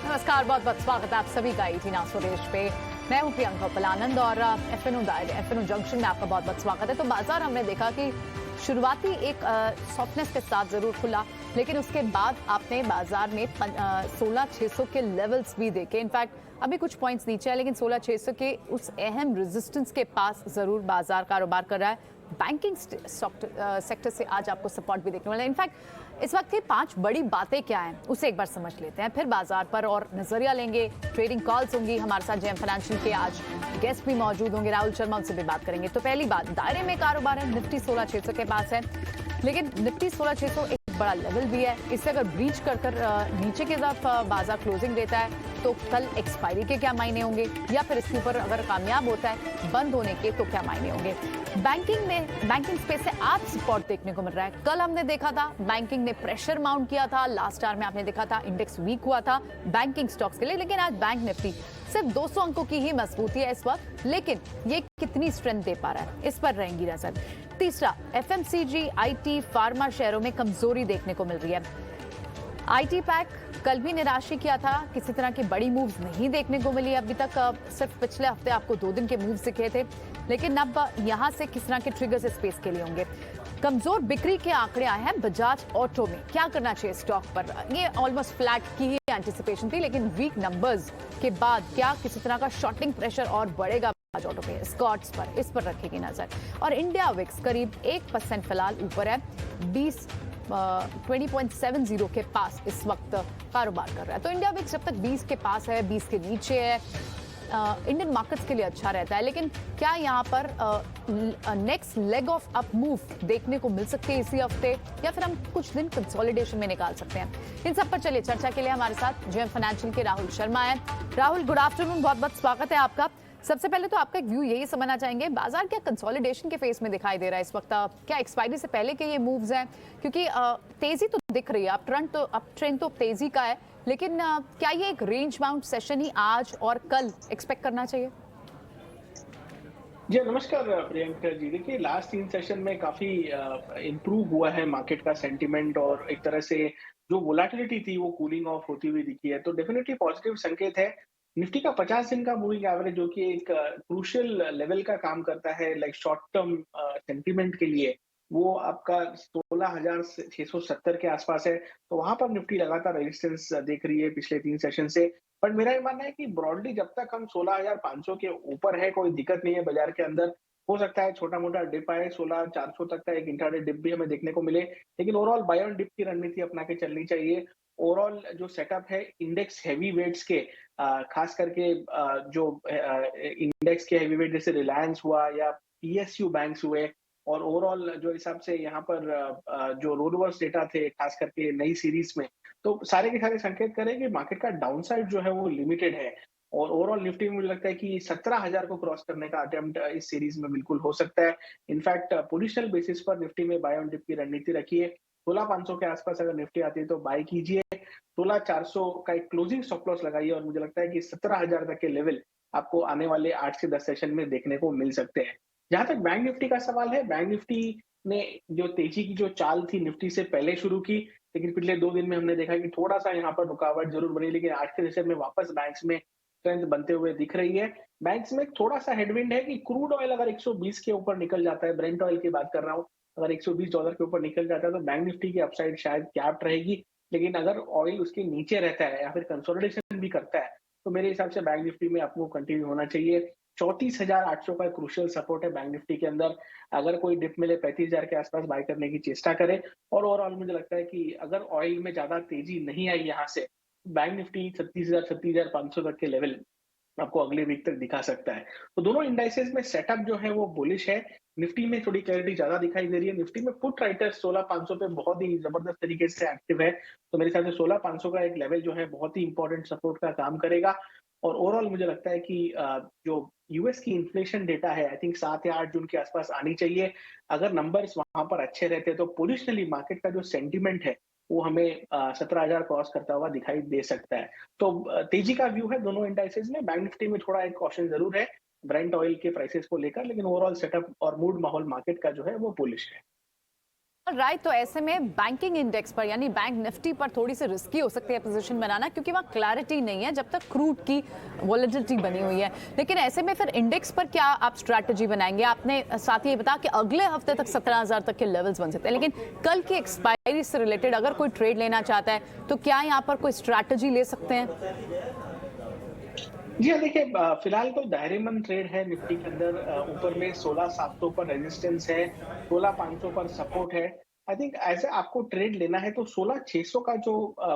नमस्कार, बहुत बहुत स्वागत है आप सभी का इटीना सुरेश पे। मैं हूं प्रियंका पलानंद और एफएनओ जंक्शन में आपका बहुत बहुत स्वागत है। तो बाजार हमने देखा कि शुरुआती एक सॉफ्टनेस के साथ जरूर खुला, लेकिन उसके बाद आपने बाजार में 16,600 के लेवल्स भी देखे। इनफैक्ट अभी कुछ पॉइंट्स नीचे है, लेकिन 16,600 के उस अहम रेजिस्टेंस के पास जरूर बाजार कारोबार कर रहा है। बैंकिंग सेक्टर से आज आपको सपोर्ट भी देखने वाला है। इनफैक्ट इस वक्त की 5 बड़ी बातें क्या हैं उसे एक बार समझ लेते हैं, फिर बाजार पर और नजरिया लेंगे। ट्रेडिंग कॉल्स होंगी, हमारे साथ जेएम फाइनेंशियल के आज गेस्ट भी मौजूद होंगे, राहुल शर्मा, उनसे भी बात करेंगे। तो पहली बात, दायरे में कारोबार है, निफ्टी 16,600 के पास है, लेकिन निफ्टी 16,600 एक बड़ा लेवल भी है। इससे अगर ब्रीच कर नीचे की तरफ बाजार क्लोजिंग देता है तो कल एक्सपायरी के क्या मायने होंगे, या फिर इसके ऊपर अगर कामयाब होता है बंद होने के तो क्या मायने होंगे। बैंकिंग स्पेस से आज सपोर्ट देखने को मिल रहा है। कल हमने देखा था बैंकिंग ने प्रेशर माउंट किया था, लास्ट आवर में आपने देखा था इंडेक्स वीक हुआ था बैंकिंग स्टॉक्स के लिए, लेकिन आज बैंक निफ्टी सिर्फ 200 अंकों की ही मजबूती है इस वक्त, लेकिन ये कितनी स्ट्रेंथ दे पा रहा है इस पर रहेंगी नजर। तीसरा, एफएमसीजी, आईटी, फार्मा शेयरों में कमजोरी देखने को मिल रही है। आईटी पैक कल भी निराश किया था, किसी तरह की बड़ी मूव्स नहीं देखने को मिली अभी तक। सिर्फ पिछले हफ्ते आपको 2 दिन के मूव्स दिखे थे, लेकिन अब यहां से किस तरह के ट्रिगर्स स्पेस के लिए होंगे। कमजोर बिक्री के आंकड़े आए हैं बजाज ऑटो में, क्या करना चाहिए स्टॉक पर। ये ऑलमोस्ट फ्लैट की ही एंटिसिपेशन थी, लेकिन वीक नंबर्स के बाद क्या किसी तरह का शॉर्टिंग प्रेशर और बढ़ेगा बजाज ऑटो पे, स्कॉट्स पर, इस पर रखेगी नजर। और इंडिया विक्स करीब 1% फिलहाल ऊपर है, 20.70 के पास इस वक्त कारोबार कर रहा है। तो इंडिया विक्स जब तक 20 के पास है, 20 के नीचे है, इंडियन मार्केट्स के लिए अच्छा रहता है। लेकिन क्या यहाँ पर next leg of up move देखने को मिल सकते हैं इसी हफ्ते, या फिर हम कुछ दिन कंसोलिडेशन में निकाल सकते हैं। इन सब पर चलिए चर्चा के लिए हमारे साथ जेएम फाइनेंशियल के राहुल शर्मा है। राहुल, गुड आफ्टरनून, बहुत बहुत स्वागत है आपका। सबसे पहले तो आपका एक व्यू यही समझना चाहेंगे, बाजार क्या कंसोलिडेशन के फेस में दिखाई दे रहा है इस वक्त, क्या एक्सपायरी से पहले के ये मूव्स हैं, क्योंकि तेजी तो दिख रही है, अप ट्रेंड तो तेजी का है, लेकिन क्या ये एक रेंज बाउंड सेशन ही आज और कल एक्सपेक्ट करना चाहिए? जी नमस्कार प्रियंका जी। देखिए, लास्ट 3 सेशन में काफी इम्प्रूव हुआ है मार्केट का सेंटीमेंट, और एक तरह से जो वोलेटिलिटी थी वो कूलिंग ऑफ होती हुई दिखी है, तो डेफिनेटली पॉजिटिव संकेत है। निफ्टी का 50 दिन का मूविंग एवरेज, जो कि एक क्रूशियल लेवल का काम करता है लाइक शॉर्ट टर्म सेंटीमेंट के लिए, वो आपका 16,670 के आसपास है। तो वहां पर निफ्टी लगातार रेजिस्टेंस देख रही है पिछले 3 सेशन से। पर मेरा ये मानना है कि ब्रॉडली जब तक हम 16,500 के ऊपर है, कोई दिक्कत नहीं है बाजार के अंदर। हो सकता है छोटा मोटा डिप आए, 16,400 तक का एक इंट्राडे डिप भी हमें देखने को मिले, लेकिन ओवरऑल बाय ऑन डिप की रणनीति अपना के चलनी चाहिए। ओवरऑल जो सेटअप है इंडेक्स हैवी वेट्स के, खास करके जो इंडेक्स के हैवी वेट जैसे रिलायंस हुआ या पीएसयू बैंक्स हुए, और ओवरऑल जो हिसाब से यहाँ पर जो रोडवर्स डेटा थे खास करके नई सीरीज में, तो सारे के सारे संकेत करें कि मार्केट का डाउनसाइड जो है वो लिमिटेड है। और ओवरऑल निफ्टी में मुझे लगता है कि 17,000 को क्रॉस करने का अटेम्प्ट इस सीरीज में बिल्कुल हो सकता है। इनफैक्ट पोजिशनल बेसिस पर निफ्टी में बाय ऑन डिप की रणनीति रखिए। 16,500 के आसपास अगर निफ्टी आती है तो बाय कीजिए, 16,400 का एक क्लोजिंग स्टॉप लॉस लगाइए, और मुझे लगता है कि 17,000 तक के लेवल आपको आने वाले 8 से 10 सेशन में देखने को मिल सकते हैं। जहां तक बैंक निफ्टी का सवाल है, बैंक निफ्टी ने जो तेजी की जो चाल थी निफ्टी से पहले शुरू की, लेकिन पिछले 2 दिन में हमने देखा कि थोड़ा-सा यहाँ पर रुकावट ज़रूर बनी, लेकिन आज के सेशन में वापस बैंक्स में स्ट्रेंथ बनते हुए दिख रही है। बैंक्स में थोड़ा-सा हेडविंड है कि क्रूड ऑयल अगर 120 के ऊपर निकल जाता है, ब्रेंट ऑयल की बात कर रहा हूँ, अगर $120 के ऊपर निकल जाता है तो बैंक निफ्टी की अपसाइड शायद कैप्ड रहेगी। लेकिन अगर ऑयल उसके नीचे रहता है या फिर कंसोलिडेशन भी करता है, तो मेरे हिसाब से बैंक निफ्टी में आपको कंटिन्यू होना चाहिए। 34,800 का क्रूशियल सपोर्ट है बैंक निफ्टी के अंदर। अगर कोई डिप मिले 35,000 के आसपास बाय करने की चेष्टा करें। और ओवरऑल मुझे लगता है कि अगर ऑयल में ज्यादा तेजी नहीं आई यहाँ से, बैंक निफ्टी 36,000 36,500 तक के लेवल आपको अगले वीक तक दिखा सकता है। तो दोनों इंडाइसेस में सेटअप जो है वो बुलिश है। निफ्टी में थोड़ी क्लैरिटी ज्यादा दिखाई दे रही है। निफ्टी में पुट राइटर्स 16,500 पे बहुत ही जबरदस्त तरीके से एक्टिव है, तो मेरे हिसाब से 16,500 का एक लेवल जो है बहुत ही इंपॉर्टेंट सपोर्ट का काम करेगा। और ओवरऑल मुझे लगता है कि जो यूएस की इन्फ्लेशन डेटा है, आई थिंक 7 या 8 जून के आसपास आनी चाहिए। अगर नंबर्स वहां पर अच्छे रहते हैं तो पोजिशनली मार्केट का जो सेंटीमेंट है वो हमें 17,000 क्रॉस करता हुआ दिखाई दे सकता है। तो तेजी का व्यू है दोनों इंडाइसेस में। बैंक निफ्टी में थोड़ा एक कॉशन जरूर है ब्रेंट ऑयल के प्राइसेस को लेकर, लेकिन ओवरऑल सेटअप और मूड माहौल मार्केट का जो है वो बुलिश है। राइट, तो ऐसे में बैंकिंग इंडेक्स पर यानी बैंक निफ्टी पर थोड़ी सी रिस्की हो सकती है पोजीशन बनाना, क्योंकि वहाँ क्लैरिटी नहीं है जब तक क्रूड की वॉलेटिलिटी बनी हुई है। लेकिन ऐसे में फिर इंडेक्स पर क्या आप स्ट्रैटेजी बनाएंगे? आपने साथ ही ये बताया कि अगले हफ्ते तक 17,000 तक के लेवल्स बन सकते हैं, लेकिन कल की एक्सपायरी से रिलेटेड अगर कोई ट्रेड लेना चाहता है तो क्या यहाँ पर कोई स्ट्रैटेजी ले सकते हैं? जी हाँ, देखिए फिलहाल तो दायरेमंद ट्रेड है निफ्टी के अंदर। ऊपर में 16,700 पर रेजिस्टेंस है, 16,500 पर सपोर्ट है। आई थिंक ऐसे आपको ट्रेड लेना है तो 16,600 का जो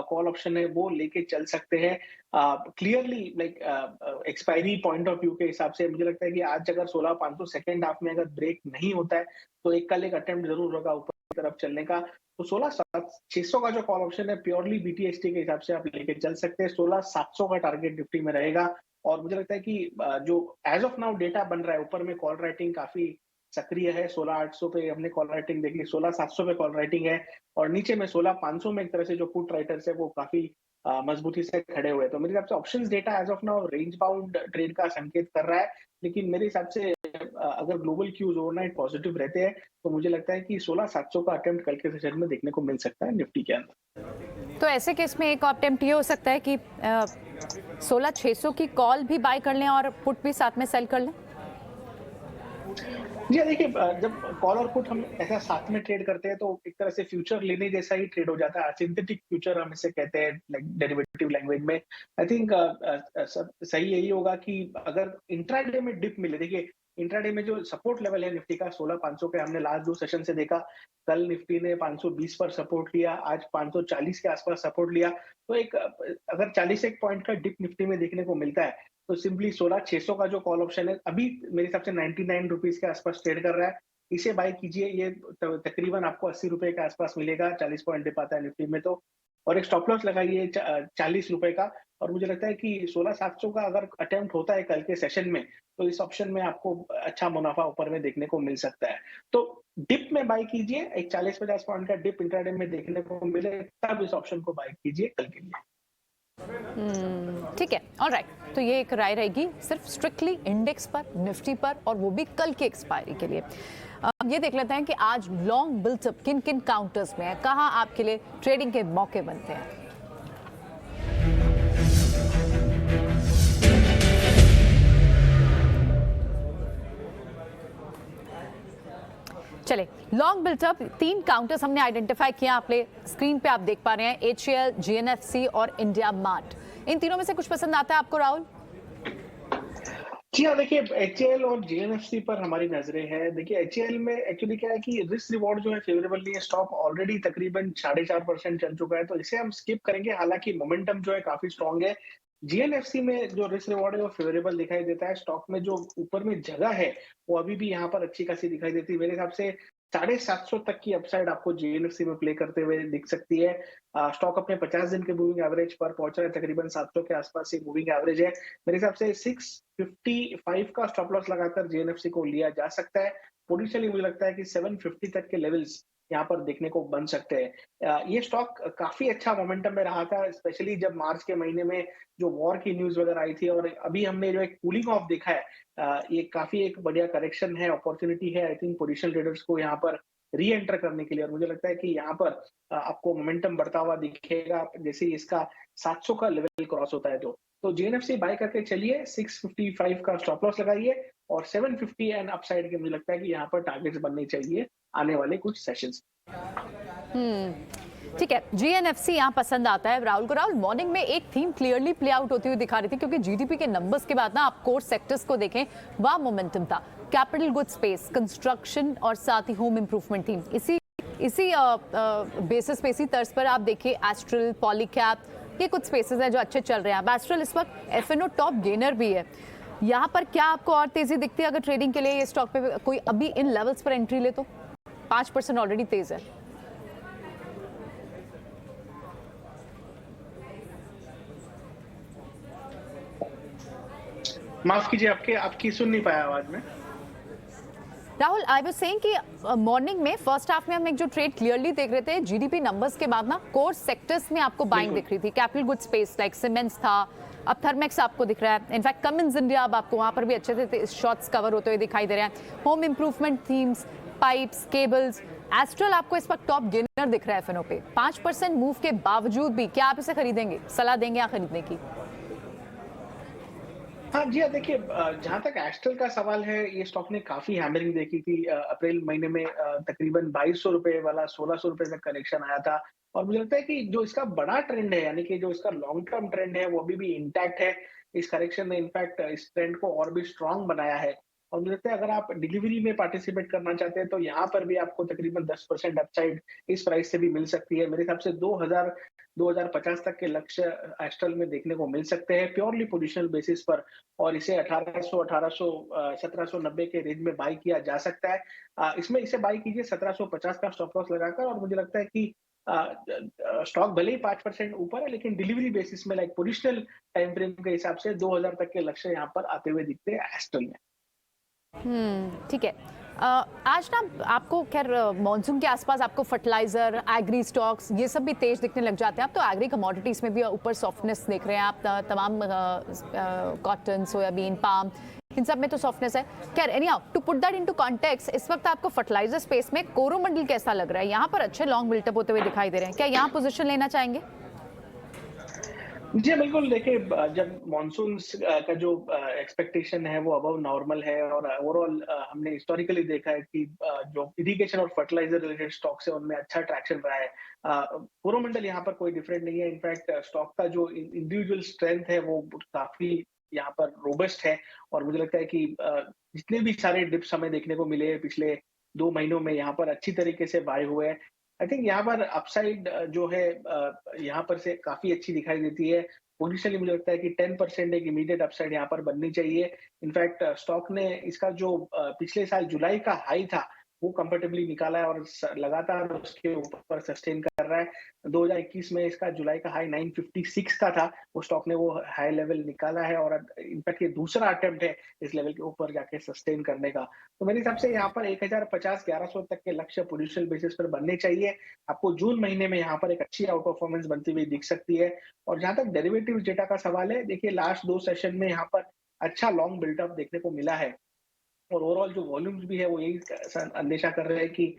कॉल ऑप्शन है वो लेके चल सकते हैं। Clearly like expiry point of view के हिसाब से मुझे लगता है कि आज अगर 16,500 सेकेंड हाफ में अगर ब्रेक नहीं होता है तो कल एक अटेम्प्ट जरूर होगा ऊपर की तरफ चलने का। तो 16,600 का जो कॉल ऑप्शन है प्योरली बीटीएसटी के हिसाब से आप लेके चल सकते हैं। 16,700 का टारगेट निफ्टी में रहेगा। और मुझे लगता है कि जो एज ऑफ नाउ डेटा बन रहा है, ऊपर में कॉल राइटिंग काफी सक्रिय है। 16,800 पे हमने कॉल राइटिंग देखी, 16,700 पे कॉल राइटिंग है, और नीचे में 16,500 में एक तरह से जो पुट राइटर्स है वो काफी मजबूती से खड़े हुए हैं। तो मेरे हिसाब से options data as of now range bound trade का संकेत कर रहा है। लेकिन मेरे हिसाब से अगर ग्लोबल क्यूज ओवरनाइट पॉजिटिव रहते हैं तो मुझे लगता है कि 16,700 का अटेम्प्ट कल के सेशन में देखने को मिल सकता है निफ्टी के अंदर। तो ऐसे केस में एक अटेम्प्ट ये हो सकता है कि 16,600 की कॉल भी बाय कर लें और पुट भी साथ में सेल कर लें। जी हाँ, देखिए जब कॉल और पुट हम ऐसा साथ में ट्रेड करते हैं तो एक तरह से फ्यूचर लेने जैसा ही ट्रेड हो जाता है। सिंथेटिक फ्यूचर हम इसे कहते हैं डेरिवेटिव लैंग्वेज में। आई थिंक सही यही होगा कि अगर इंट्राडे में डिप मिले, देखिए इंट्राडे में जो सपोर्ट लेवल है निफ्टी का 16,500 पे हमने लास्ट 2 सेशन से देखा। कल निफ्टी ने 520 पर सपोर्ट लिया, आज 540 के आसपास सपोर्ट लिया। तो अगर 40 एक पॉइंट का डिप निफ्टी में देखने को मिलता है तो सिंपली 16,600 का जो कॉल ऑप्शन है अभी मेरे हिसाब से 99 रुपीज के आसपास ट्रेड कर रहा है। इसे बाय कीजिए, ये तकरीबन आपको 80 रुपए के आसपास मिलेगा। 40 पॉइंट डिप आता है निफ्टी में तो। और एक स्टॉप लॉस लगाइए 40 रुपए का। और मुझे लगता है कि 16,700 का अगर अटेम्प्ट होता है कल के सेशन में तो इस ऑप्शन में आपको अच्छा मुनाफा ऊपर में देखने को मिल सकता है। तो डिप में बाय कीजिए, एक 40-50 पॉइंट का डिप इंट्राडे में देखने को मिले तब इस ऑप्शन को बाय कीजिए कल के लिए। ठीक है, ऑलराइट। तो ये एक राय रहेगी सिर्फ स्ट्रिक्टली इंडेक्स पर, निफ्टी पर, और वो भी कल की एक्सपायरी के लिए। ये देख लेते हैं कि आज लॉन्ग बिल्टअप किन किन काउंटर्स में है, कहां आपके लिए ट्रेडिंग के मौके बनते हैं। चले, लॉन्ग बिल्टअप 3 काउंटर्स हमने आइडेंटिफाई किया। आपने स्क्रीन पे आप देख पा रहे हैं HAL, GNFC और इंडिया मार्ट। इन तीनों में से कुछ पसंद आता है आपको राहुल? जी हाँ, देखिए HAL और GNFC पर हमारी नजरें हैं। देखिए HAL में एक्चुअली क्या है कि रिस्क रिवॉर्ड जो है फेवरेबल नहीं है। स्टॉक ऑलरेडी तकरीबन 4.5% चल चुका है तो इसे हम स्किप करेंगे। हालांकि मोमेंटम जो है काफी स्ट्रॉन्ग है। GNFC में जो रिस्क रिवॉर्ड है वो फेवरेबल दिखाई देता है। स्टॉक में जो ऊपर में जगह है वो अभी भी यहाँ पर अच्छी खासी दिखाई देती है। मेरे हिसाब से 750 तक की अपसाइड आपको GNFC में प्ले करते हुए दिख सकती है। स्टॉक अपने 50 दिन के मूविंग एवरेज पर पहुंच रहा है, तकरीबन 700 के आसपास एक मूविंग एवरेज है। मेरे हिसाब से 655 का स्टॉप लॉस लगाकर GNFC को लिया जा सकता है। पोटेंशियली मुझे लगता है कि 750 तक के लेवल्स यहाँ पर देखने को बन सकते हैं। ये स्टॉक काफी अच्छा मोमेंटम में रहा था, स्पेशली जब मार्च के महीने में जो वॉर की न्यूज वगैरह आई थी, और अभी हमने जो एक कूलिंग ऑफ देखा है, ये काफी एक बढ़िया करेक्शन है, अपॉर्चुनिटी है आई थिंक पोजिशन ट्रेडर्स को यहाँ पर री एंटर करने के लिए। और मुझे लगता है कि यहाँ पर आपको मोमेंटम बढ़ता हुआ दिखेगा जैसे ही इसका 700 का लेवल क्रॉस होता है। तो GNFC बाय करके चलिए, 655 का स्टॉप लॉस लगाइए, और 750 एंड अपसाइड के मुझे लगता है कि यहाँ पर टारगेट्स बनने चाहिए आने वाले कुछ सेशंस। ठीक है, GNFC यहाँ पसंद आता है राहुल को। राहुल, मॉर्निंग में एक थीम क्लियरली प्ले आउट होती हुई दिखा रही थी, क्योंकि जीडीपी के नंबर्स के बाद ना आप कोर सेक्टर्स को देखें, वहाँ मोमेंटम था। कैपिटल गुड स्पेस, कंस्ट्रक्शन और साथ ही होम इंप्रूवमेंट थीम। इसी बेसिस पे, इसी तर्ज पर आप देखिए एस्ट्रल, पॉलीकैप, ये कुछ स्पेसेस हैं जो अच्छे चल रहे हैं। एस्ट्रल इस वक्त FNO टॉप गेनर भी है। यहाँ पर क्या आपको और तेजी दिखती है अगर ट्रेडिंग के लिए ये स्टॉक पे कोई अभी इन लेवल्स पर एंट्री ले? तो 5% ऑलरेडी तेज है। माफ कीजिए, आपकी सुन नहीं पाया आवाज में। राहुल, आई वाज सेइंग कि मॉर्निंग में फर्स्ट हाफ में हम एक जो ट्रेड क्लियरली देख रहे थे, जीडीपी नंबर्स के बाद ना कोर सेक्टर्स में आपको बाइंग दिख रही थी। Capital good space like cements था, अब थर्मेक्स आपको दिख रहा है। इनफैक्ट कमिंस इंडिया अब आपको वहां पर भी अच्छे से शॉट्स कवर होते हुए दिखाई दे रहे हैं। Home improvement themes, pipes, cables, astral आपको इस वक्त टॉप गेनर दिख रहा है एफएनओ पे, 5% मूव के बावजूद भी क्या आप इसे खरीदेंगे? सलाह देंगे या खरीदने की? हाँ जी, हाँ, देखिए जहाँ तक एस्ट्रल का सवाल है, ये स्टॉक ने काफ़ी हैमरिंग देखी थी। अप्रैल महीने में तकरीबन ₹2200 वाला ₹1600 तक करेक्शन आया था और मुझे लगता है कि जो इसका बड़ा ट्रेंड है, यानी कि जो इसका लॉन्ग टर्म ट्रेंड है, वो अभी भी इंटैक्ट है। इस करेक्शन ने इनफैक्ट इस ट्रेंड को और भी स्ट्रॉन्ग बनाया है और मुझे लगता है अगर आप डिलीवरी में पार्टिसिपेट करना चाहते हैं, तो यहाँ पर भी आपको तकरीबन 10% अपसाइड इस प्राइस से भी मिल सकती है। मेरे हिसाब से 2050 तक के लक्ष्य एस्ट्रल में देखने को मिल सकते हैं, प्योरली पोजिशनल बेसिस पर और इसे 1790 के रेंज में बाय किया जा सकता है। इसमें इसे बाय कीजिए 1750 का स्टॉप लॉस लगाकर और मुझे लगता है कि स्टॉक भले ही 5% ऊपर है, लेकिन डिलीवरी बेसिस में लाइक पोजिशनल टाइम फ्रेम के हिसाब से 2000 तक के लक्ष्य यहाँ पर आते हुए दिखते हैं एस्ट्रल में। ठीक है। आज ना आपको खैर मॉनसून के आसपास आपको फर्टिलाइजर, एग्री स्टॉक्स ये सब भी तेज दिखने लग जाते हैं। आप तो एग्री कमोडिटीज में भी ऊपर सॉफ्टनेस देख रहे हैं आप, तमाम कॉटन, सोयाबीन, पाम, इन सब में तो सॉफ्टनेस है। खैर anyhow, to put that into context, इस वक्त आपको फर्टिलाइजर स्पेस में कोरोमंडल कैसा लग रहा है? यहाँ पर अच्छे लॉन्ग बिल्टअप होते हुए दिखाई दे रहे हैं, क्या यहाँ पोजिशन लेना चाहेंगे? जी, बिल्कुल देखिए जब मॉनसून का जो एक्सपेक्टेशन है वो अबव नॉर्मल है और ओवरऑल हमने हिस्टोरिकली देखा है कि जो इरिगेशन और फर्टिलाइजर रिलेटेड स्टॉक्स है उनमें अच्छा ट्रैक्शन रहा है। कोरोमंडल यहाँ पर कोई डिफरेंट नहीं है। इनफैक्ट स्टॉक का जो इंडिविजुअल स्ट्रेंथ है वो काफी यहाँ पर रोबस्ट है और मुझे लगता है कि जितने भी सारे डिप्स हमें देखने को मिले हैं पिछले 2 महीनों में, यहाँ पर अच्छी तरीके से बाय हुए हैं। आई थिंक यहाँ पर अपसाइड जो है यहाँ पर से काफ़ी अच्छी दिखाई देती है। पोजिशनली मुझे लगता है कि 10% एक इमीडिएट अपसाइड यहाँ पर बननी चाहिए। इनफैक्ट स्टॉक ने इसका जो पिछले साल जुलाई का हाई था, वो कंफर्टेबली निकाला है और लगातार उसके ऊपर सस्टेन कर रहा है। 2021 में इसका जुलाई का हाई 956 का था, वो स्टॉक ने वो हाई लेवल निकाला है और इनफैक्ट ये दूसरा अटेम्प्ट है इस लेवल के ऊपर जाके सस्टेन करने का। तो मेरे हिसाब से यहाँ पर 1050-1100 तक के लक्ष्य पोजिशनल बेसिस पर बनने चाहिए। आपको जून महीने में यहाँ पर एक अच्छी आउट परफॉर्मेंस बनती हुई दिख सकती है। और जहाँ तक डेरिवेटिव डेटा का सवाल है, देखिए लास्ट 2 सेशन में यहाँ पर अच्छा लॉन्ग बिल्डअप देखने को मिला है और ओवरऑल जो वॉल्यूम्स भी है वो यही अंदेशा कर रहे हैं कि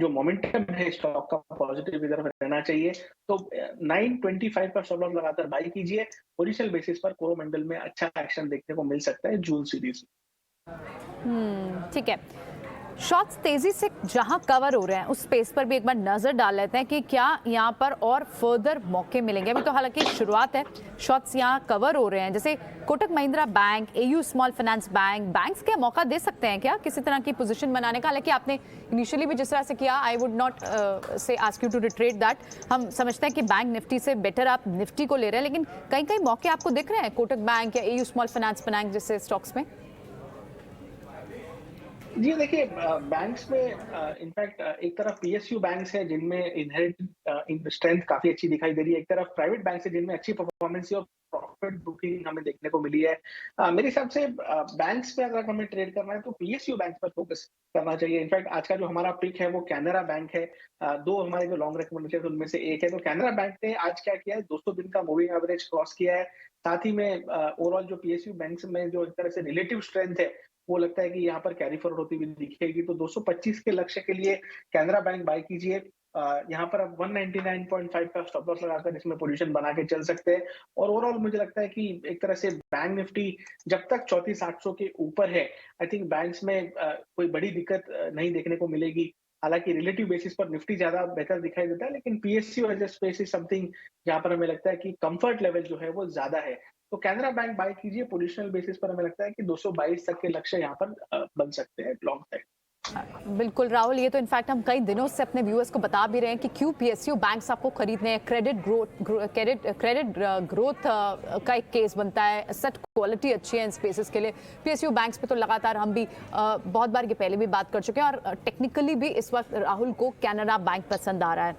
जो मोमेंटम है स्टॉक का पॉजिटिव की तरफ रहना चाहिए। तो 925 का स्टॉप लॉस लगाकर बाई कीजिए। पोजिशनल बेसिस पर कोरोमंडल में अच्छा एक्शन देखने को मिल सकता है जून सीरीज में। ठीक है। शॉट्स तेजी से जहां कवर हो रहे हैं उस स्पेस पर भी एक बार नजर डाल लेते हैं कि क्या यहां पर और फर्दर मौके मिलेंगे। अभी तो हालांकि शुरुआत है, शॉट्स यहां कवर हो रहे हैं, जैसे Kotak Mahindra bank, AU small finance bank, banks क्या मौका दे सकते हैं क्या किसी तरह की पोजीशन बनाने का? हालांकि आपने इनिशियली भी जिस तरह से किया, I would not say ask you to retreat that. हम समझते हैं कि बैंक निफ्टी से बेटर आप निफ्टी को ले रहे हैं, लेकिन कहीं कहीं मौके आपको दिख रहे हैं कोटक बैंक या एयू स्मॉल फाइनेंस बैंक जैसे स्टॉक्स में? जी देखिए बैंक्स में इनफैक्ट एक तरफ पीएसयू बैंक्स है जिनमें इनहेरिट स्ट्रेंथ काफी अच्छी दिखाई दे रही है, एक तरफ प्राइवेट बैंक है जिनमें अच्छी परफॉर्मेंस है और प्रॉफिट बुकिंग हमें देखने को मिली है। मेरे हिसाब से बैंक्स में अगर हमें ट्रेड करना है तो पीएसयू बैंक पर फोकस करना चाहिए। इनफैक्ट आज का जो हमारा पिक है वो कैनरा बैंक है। दो हमारे जो लॉन्ग रिकमेंडेशन उनमें से एक है, तो कैनरा बैंक ने आज क्या किया है, 200 दिन का मूविंग एवरेज क्रॉस किया है। साथ ही में ओवरऑल जो पीएसयू बैंक्स में जो एक तरह से रिलेटिव स्ट्रेंथ है वो लगता है कि यहाँ पर कैरी फॉरवर्ड होती हुई दिखेगी। तो 225 के लक्ष्य के लिए कैनरा बैंक बाय कीजिए। यहाँ पर आप 199.5 का स्टॉप लॉस लगाकर इसमें पोजीशन बना के चल सकते हैं और ओवरऑल मुझे लगता है कि एक तरह से बैंक निफ्टी जब तक 34,800 के ऊपर है, आई थिंक बैंक्स में कोई बड़ी दिक्कत नहीं देखने को मिलेगी। हालांकि रिलेटिव बेसिस पर निफ्टी ज्यादा बेहतर दिखाई देता है, लेकिन PSU as a space is something जहां पर हमें लगता है कि कंफर्ट लेवल जो है वो ज्यादा है। तो कैनरा बैंक बाय कीजिए। पोजिशनल बेसिस पर हमें लगता है कि 222 तक के लक्ष्य यहाँ पर बन सकते हैं लॉन्ग टाइम। बिल्कुल राहुल, ये तो इनफैक्ट हम कई दिनों से अपने व्यूअर्स को बता भी रहे हैं कि क्यों पीएसयू बैंक्स आपको खरीदने हैं। क्रेडिट ग्रोथ का एक केस बनता है, एसेट क्वालिटी अच्छी है इन स्पेसेस के लिए। पीएसयू बैंक्स पे तो लगातार हम भी बहुत बार ये पहले भी बात कर चुके हैं और टेक्निकली भी इस वक्त राहुल को कैनरा बैंक पसंद आ रहा है।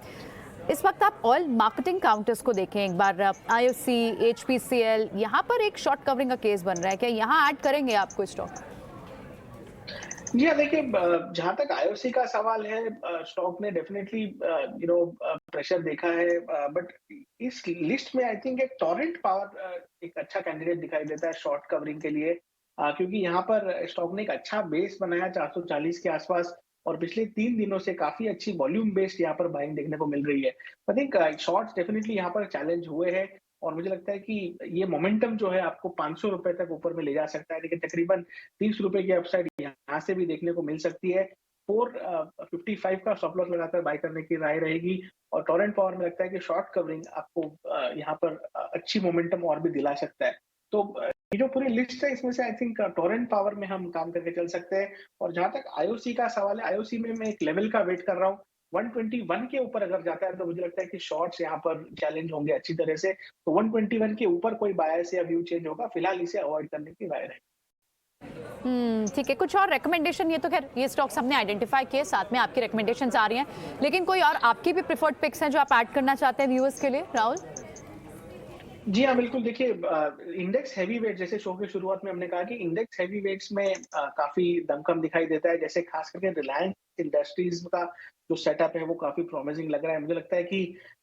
इस वक्त आप ऑयल मार्केटिंग काउंटर्स को देखें एक बार, आईओसी, एचपीसीएल, यहाँ पर एक शॉर्ट कवरिंग का केस बन रहा है, क्या यहाँ ऐड करेंगे आपको स्टॉक? जी हाँ, देखिए जहां तक आईओसी का सवाल है, स्टॉक ने डेफिनेटली प्रेशर देखा है, बट इस लिस्ट में आई थिंक एक टॉरेंट पावर एक अच्छा कैंडिडेट दिखाई देता है शॉर्ट कवरिंग के लिए, क्योंकि यहाँ पर स्टॉक ने एक अच्छा बेस बनाया 440 के आसपास और पिछले 3 दिनों से काफ़ी अच्छी वॉल्यूम बेस्ड यहाँ पर बाइंग देखने को मिल रही है। आई थिंक शॉर्ट्स डेफिनिटली यहाँ पर चैलेंज हुए हैं और मुझे लगता है कि ये मोमेंटम जो है आपको ₹500 तक ऊपर में ले जा सकता है, लेकिन तकरीबन ₹30 की अपसाइड यहाँ से भी देखने को मिल सकती है। 455 का स्टॉप लॉस लगाकर बाय करने की राय रहेगी और टोरेंट पावर में लगता है कि शॉर्ट कवरिंग आपको यहाँ पर अच्छी मोमेंटम और भी दिला सकता है। तो ये जो पूरी लिस्ट है इसमें से आई थिंक टोरेंट पावर में हम काम करके चल सकते हैं और जहां तक आईओसी का सवाल है, आईओसी में मैं एक लेवल का वेट कर रहा हूँ। 121 के ऊपर अगर जाता है तो मुझे लगता है कि शॉर्ट्स यहाँ पर चैलेंज होंगे अच्छी तरह से। तो 121 के ऊपर कोई बायस या व्यू चेंज होगा, फिलहाल इसे अवॉइड करने की राय रहेगी। ठीक है, कुछ और रिकमेंडेशन? ये तो खैर ये स्टॉक्स हमने आइडेंटिफाई किए, साथ में आपकी रिकमेंडेशंस आ रही हैं, लेकिन कोई और आपकी भी प्रेफर्ड पिक्स हैं जो आप ऐड करना चाहते हैं व्यूअर्स के लिए, राहुल? जी हाँ, बिल्कुल। देखिए, इंडेक्स हैवी वेट, जैसे शो की शुरुआत में हमने कहा कि इंडेक्स हैवी वेट्स में काफ़ी दमखम दिखाई देता है। जैसे खास करके रिलायंस इंडस्ट्रीज़ का जो सेटअप है वो काफ़ी प्रॉमिसिंग लग रहा है। मुझे लगता है कि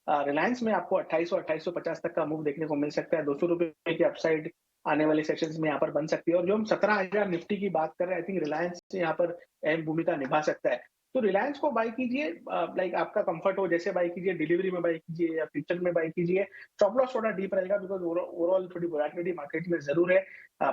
रिलायंस में आपको 2800-2850 तक का मूव देखने को मिल सकता है। ₹200 की अपसाइड आने वाले सेशंस में यहाँ पर बन सकती है और जो हम 17,000 निफ्टी की बात कर रहे हैं, आई थिंक रिलायंस यहाँ पर अहम भूमिका निभा सकता है। तो रिलायंस को बाय कीजिए, लाइक आपका कंफर्ट हो जैसे बाय कीजिए, डिलीवरी में बाय कीजिए या फ्यूचर में बाय कीजिए। स्टॉप लॉस थोड़ा डीप रहेगा बिकॉज ओवरऑल थोड़ी वोलेटिलिटी मार्केट में जरूर है।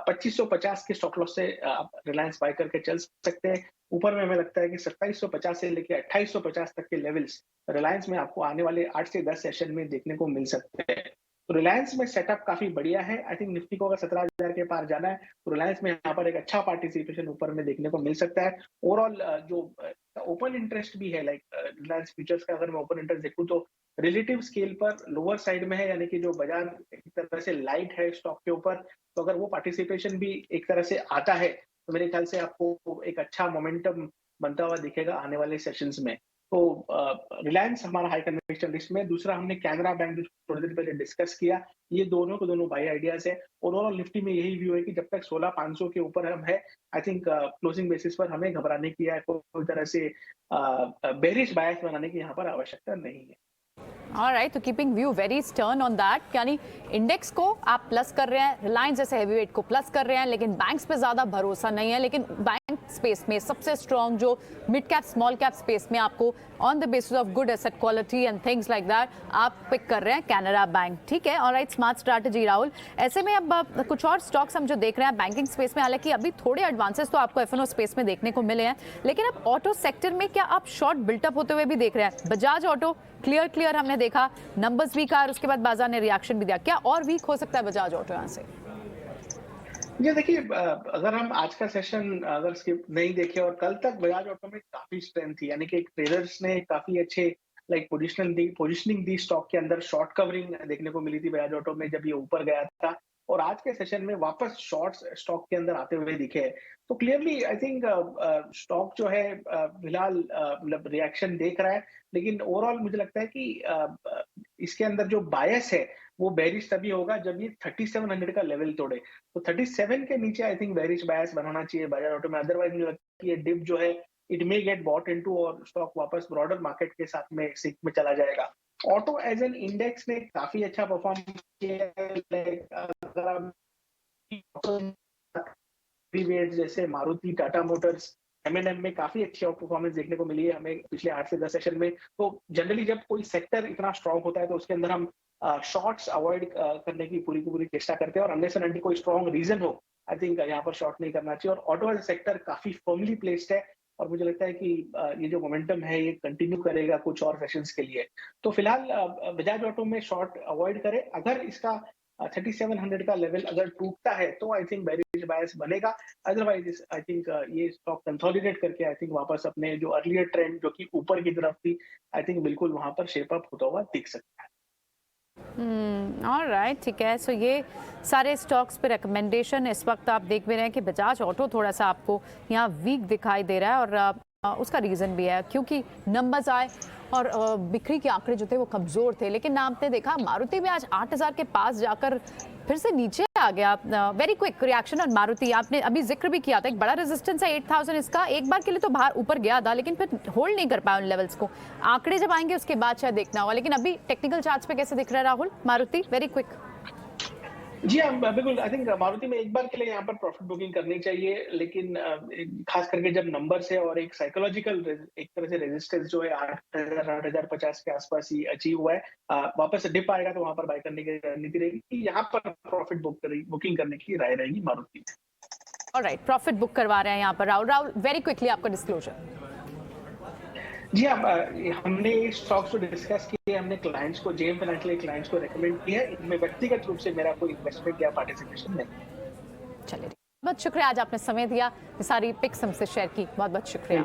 2550 के स्टॉप लॉस से आप रिलायंस बाय करके चल सकते हैं। ऊपर में हमें लगता है कि 2750 से लेकर 2850 तक के लेवल्स रिलायंस में आपको आने वाले 8 से 10 सेशन में देखने को मिल सकते हैं। तो रिलायंस में सेटअप काफी बढ़िया है। आई थिंक निफ्टी को अगर 17,000 के पार जाना है तो रिलायंस में यहाँ पर एक अच्छा पार्टिसिपेशन ऊपर में देखने को मिल सकता है। ओवरऑल जो ओपन इंटरेस्ट भी है, लाइक रिलायंस फ्यूचर्स का अगर मैं ओपन इंटरेस्ट देखूं तो रिलेटिव स्केल पर लोअर साइड में है, यानी कि जो बाजार एक तरह से लाइट है स्टॉक के ऊपर। तो अगर वो पार्टिसिपेशन भी एक तरह से आता है तो मेरे ख्याल से आपको एक अच्छा मोमेंटम बनता हुआ दिखेगा आने वाले सेशंस में। तो रिलायंस हमारा हाई कन्विक्शन लिस्ट में। दूसरा हमने कैनरा बैंक जो थोड़ी देर पहले डिस्कस किया, ये दोनों को दोनों बाय आइडियाज है। ओवरऑल निफ्टी में यही व्यू है कि जब तक 16,500 के ऊपर हम है, आई थिंक क्लोजिंग बेसिस पर हमें घबराने की या कोई तरह से बेरिश बायस बनाने की यहाँ पर आवश्यकता नहीं है। ऑलराइट, तो keeping view very stern on that, यानी इंडेक्स को आप प्लस कर रहे हैं, रिलायंस जैसे हैवीवेट को प्लस कर रहे हैं, लेकिन बैंक्स पे ज्यादा भरोसा नहीं है। लेकिन बैंक स्पेस में सबसे स्ट्रॉन्ग जो mid cap small cap space में आपको on the basis of good asset quality and things like that आप पिक कर रहे हैं कैनरा बैंक। ठीक है, ऑलराइट, स्मार्ट स्ट्रैटेजी राहुल। ऐसे में अब कुछ और स्टॉक्स हम जो देख रहे हैं बैंकिंग स्पेस में, हालांकि अभी थोड़े एडवांसेस तो आपको एफएनओ स्पेस में देखने को मिले हैं, लेकिन अब ऑटो सेक्टर में क्या आप शॉर्ट बिल्टअप होते हुए भी देख रहे हैं? बजाज ऑटो क्लियर हमने देखा, नंबर्स वीक आए और उसके बाद बाजार ने रिएक्शन भी दिया। क्या और वीक हो सकता है बजाज ऑटो यहाँ से? ये देखिए, अगर हम आज का सेशन अगर स्किप नहीं देखे और कल तक बजाज ऑटो में काफी स्ट्रेंथ थी, यानी कि ट्रेडर्स ने काफी अच्छे लाइक पोजिशनिंग दी स्टॉक के अंदर। शॉर्ट कवरिंग देखने को मिली थी बजाज ऑटो में जब ये ऊपर गया था और आज के सेशन में वापस शॉर्ट्स स्टॉक के अंदर आते हुए दिखे। तो क्लियरली आई थिंक स्टॉक जो है फिलहाल मतलब रिएक्शन देख रहा है, लेकिन ओवरऑल मुझे लगता है कि इसके अंदर जो बायस है वो बेरिश तभी होगा जब ये 3700 का लेवल तोड़े। तो 37 के नीचे आई थिंक बेरिश बायस बनाना चाहिए बजाज ऑटो में। अदरवाइज मुझे लगता है कि ये डिप जो है it may get bought into और स्टॉक वापस ब्रॉडर मार्केट के साथ में सिंक में चला जाएगा। ऑटो एज एन इंडेक्स ने काफी अच्छा परफॉर्म किया है। अगर आप जैसे मारुति, टाटा मोटर्स, M&M में काफी अच्छी आउट परफॉर्मेंस देखने को मिली है हमें पिछले 8 से 10 सेशन में। तो जनरली जब कोई सेक्टर इतना स्ट्रांग होता है तो उसके अंदर हम शॉर्ट्स अवॉइड करने की पूरी चेष्टा करते हैं और अनलेस एंड अनटिल कोई स्ट्रांग रीजन हो, आई थिंक यहाँ पर शॉर्ट नहीं करना चाहिए। और ऑटो एज सेक्टर काफी फर्मली प्लेस्ड है और मुझे लगता है कि ये जो मोमेंटम है ये कंटिन्यू करेगा कुछ और सेशंस के लिए। तो फिलहाल बजाज ऑटो में शॉर्ट अवॉइड करें। अगर इसका 3700 का लेवल अगर टूटता है तो आई थिंक बेरिश बायस बनेगा। अदरवाइज आई थिंक ये स्टॉक कंसोलिडेट करके आई थिंक वापस अपने जो अर्लियर ट्रेंड जो कि ऊपर की तरफ थी, आई थिंक बिल्कुल वहां पर शेप अप होता हुआ दिख सकता है। ऑलराइट, ठीक है। सो ये सारे स्टॉक्स पे रिकमेंडेशन। इस वक्त आप देख भी रहे हैं कि बजाज ऑटो थोड़ा सा आपको यहाँ वीक दिखाई दे रहा है और उसका रीज़न भी है क्योंकि नंबर्स आए और बिक्री के आंकड़े जो थे वो कमज़ोर थे। लेकिन आपने देखा मारुति भी आज 8,000 के पास जाकर फिर से नीचे आ गया। वेरी क्विक रिएक्शन और मारुति, आपने अभी जिक्र भी किया था, एक बड़ा रेजिस्टेंस है 8,000 इसका। एक बार के लिए तो बाहर ऊपर गया था लेकिन फिर होल्ड नहीं कर पाया उन लेवल्स को। आंकड़े जब आएंगे उसके बाद शायद देखना होगा, लेकिन अभी टेक्निकल चार्ट्स पे कैसे दिख रहा है राहुल मारुति? Very quick. जी हाँ, बिल्कुल आई थिंक मारुति में एक बार के लिए यहाँ पर प्रॉफिट बुकिंग करनी चाहिए, लेकिन खास करके जब नंबर्स है और एक साइकोलॉजिकल एक तरह से रेजिस्टेंस जो है 8,000 8,050 के आसपास ही अचीव हुआ है। वापस डिप आएगा तो वहाँ पर बाय करने की रणनीति रहेगी। यहाँ पर प्रॉफिट बुकिंग करने की राय रहेगी मारुति में। ऑलराइट, प्रॉफिट बुक करवा रहे हैं यहाँ पर राहुल। राहुल, वेरी क्विकली आपका डिस्क्लोजर। जी हाँ, हमने स्टॉक्स जो डिस्कस किए, हमने क्लाइंट्स को, जेएम फाइनेंशियल क्लाइंट्स को रेकमेंड किया है। इनमें व्यक्तिगत रूप से मेरा कोई इन्वेस्टमेंट या पार्टिसिपेशन नहीं। चलिए, बहुत शुक्रिया, आज आपने समय दिया, ये सारी पिक्स हमसे शेयर की, बहुत बहुत शुक्रिया।